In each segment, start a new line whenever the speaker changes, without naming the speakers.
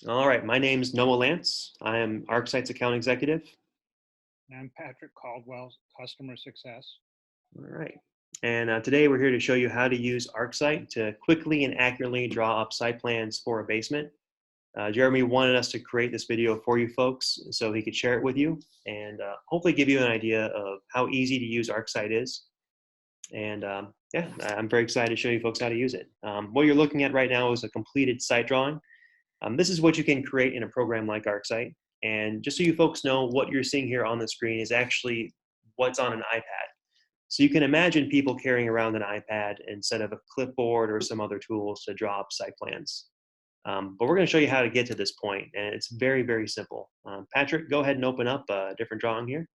All right, my name's Noah Lance. I am ArcSite's account executive.
And I'm Patrick Caldwell, Customer Success.
All right. And today we're here to show you how to use ArcSite to quickly and accurately draw up site plans for a basement. Jeremy wanted us to create this video for you folks so he could share it with you and hopefully give you an idea of how easy to use ArcSite is. And yeah, I'm very excited to show you folks how to use it. What you're looking at right now is a completed site drawing. This is what you can create in a program like ArcSite. And just so you folks know, what you're seeing here on the screen is actually what's on an iPad. So you can imagine people carrying around an iPad instead of a clipboard or some other tools to draw up site plans. But we're going to show you how to get to this point, and it's very, very simple. Patrick, go ahead and open up a different drawing here.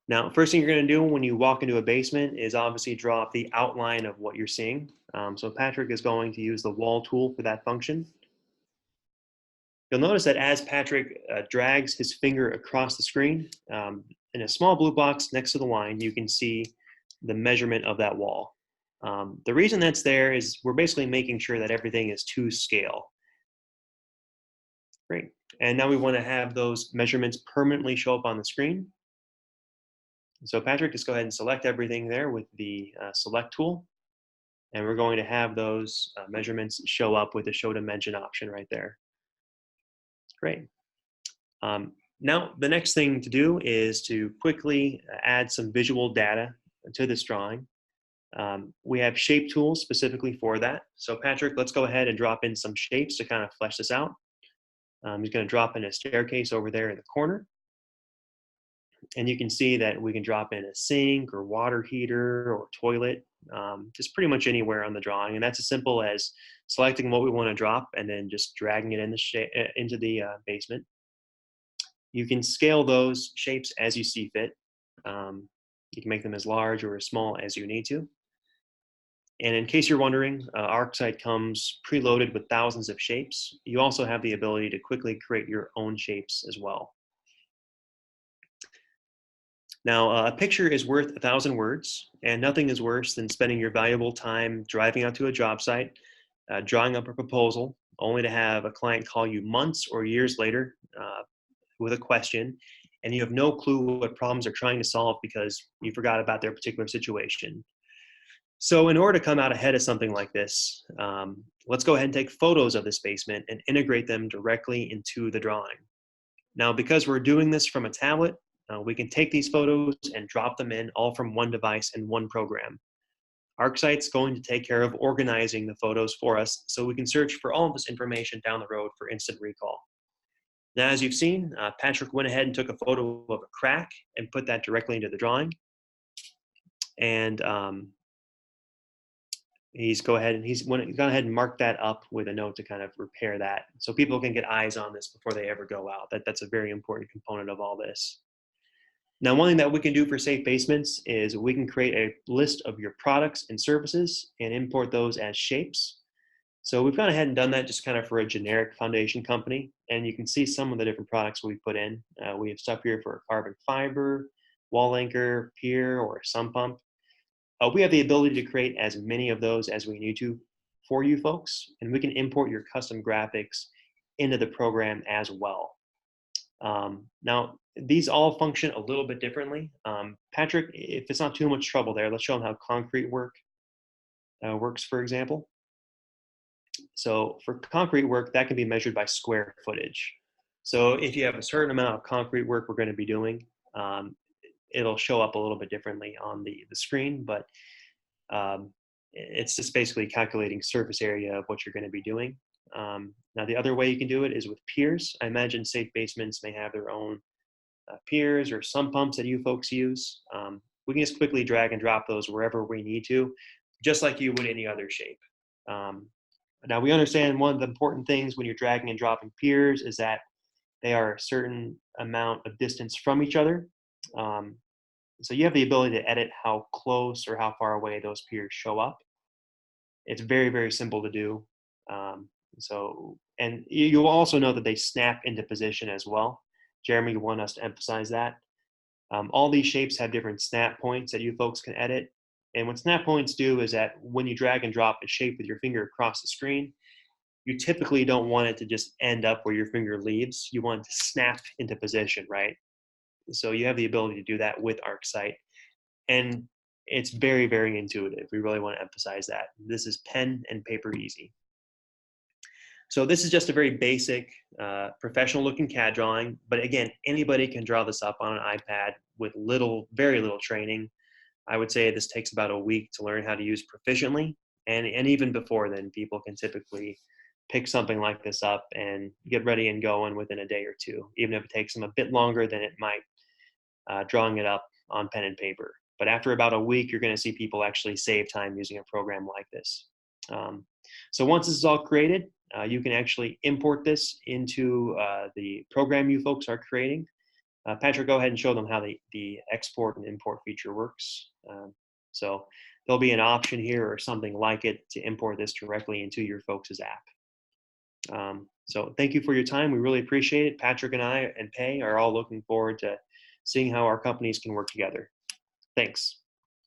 Now, first thing you're going to do when you walk into a basement is obviously draw up the outline of what you're seeing. So Patrick is going to use the wall tool for that function. You'll notice that as Patrick drags his finger across the screen, in a small blue box next to the line, you can see the measurement of that wall. The reason that's there is we're basically making sure that everything is to scale. Great. And now we want to have those measurements permanently show up on the screen. So Patrick, just go ahead and select everything there with the select tool. And we're going to have those measurements show up with the show dimension option right there. Great. Now, the next thing to do is to quickly add some visual data to this drawing. We have shape tools specifically for that. So Patrick, let's go ahead and drop in some shapes to kind of flesh this out. He's going to drop in a staircase over there in the corner. And you can see that we can drop in a sink or water heater or toilet, just pretty much anywhere on the drawing. And that's as simple as selecting what we want to drop and then just dragging it in into the basement. You can scale those shapes as you see fit. You can make them as large or as small as you need to. And in case you're wondering, ArcSite comes preloaded with thousands of shapes. You also have the ability to quickly create your own shapes as well. Now, a picture is worth 1,000 words, and nothing is worse than spending your valuable time driving out to a job site, drawing up a proposal, only to have a client call you months or years later with a question, and you have no clue what problems they're trying to solve because you forgot about their particular situation. So in order to come out ahead of something like this, let's go ahead and take photos of this basement and integrate them directly into the drawing. Now, because we're doing this from a tablet, we can take these photos and drop them in all from one device in one program. ArcSite's going to take care of organizing the photos for us so we can search for all of this information down the road for instant recall. Now, as you've seen, Patrick went ahead and took a photo of a crack and put that directly into the drawing. And he's gone ahead and marked that up with a note to kind of repair that so people can get eyes on this before they ever go out. That's a very important component of all this. Now, one thing that we can do for safe basements is we can create a list of your products and services and import those as shapes. So we've gone ahead and done that just kind of for a generic foundation company. And you can see some of the different products we put in. We have stuff here for carbon fiber, wall anchor, pier, or sump pump. We have the ability to create as many of those as we need to for you folks. And we can import your custom graphics into the program as well. Now, these all function a little bit differently. Patrick, if it's not too much trouble there, let's show them how concrete works, for example. So for concrete work, that can be measured by square footage. So if you have a certain amount of concrete work we're going to be doing, it'll show up a little bit differently on the screen, but it's just basically calculating surface area of what you're going to be doing. Now, the other way you can do it is with piers. I imagine safe basements may have their own piers or sump pumps that you folks use. We can just quickly drag and drop those wherever we need to, just like you would any other shape. Now, we understand one of the important things when you're dragging and dropping piers is that they are a certain amount of distance from each other. So you have the ability to edit how close or how far away those piers show up. It's very, very simple to do. And you'll also know that they snap into position as well. Jeremy, you want us to emphasize that. All these shapes have different snap points that you folks can edit. And what snap points do is that when you drag and drop a shape with your finger across the screen, you typically don't want it to just end up where your finger leaves. You want it to snap into position, right? So you have the ability to do that with ArcSite. And it's very, very intuitive. We really want to emphasize that. This is pen and paper easy. So this is just a very basic, professional looking CAD drawing. But again, anybody can draw this up on an iPad with very little training. I would say this takes about a week to learn how to use proficiently. And even before then, people can typically pick something like this up and get ready and going within a day or two, even if it takes them a bit longer than it might drawing it up on pen and paper. But after about a week, you're going to see people actually save time using a program like this. So once this is all created, you can actually import this into the program you folks are creating. Patrick, go ahead and show them how the export and import feature works. So there'll be an option here or something like it to import this directly into your folks' app. So thank you for your time. We really appreciate it. Patrick and I and Pei are all looking forward to seeing how our companies can work together. Thanks.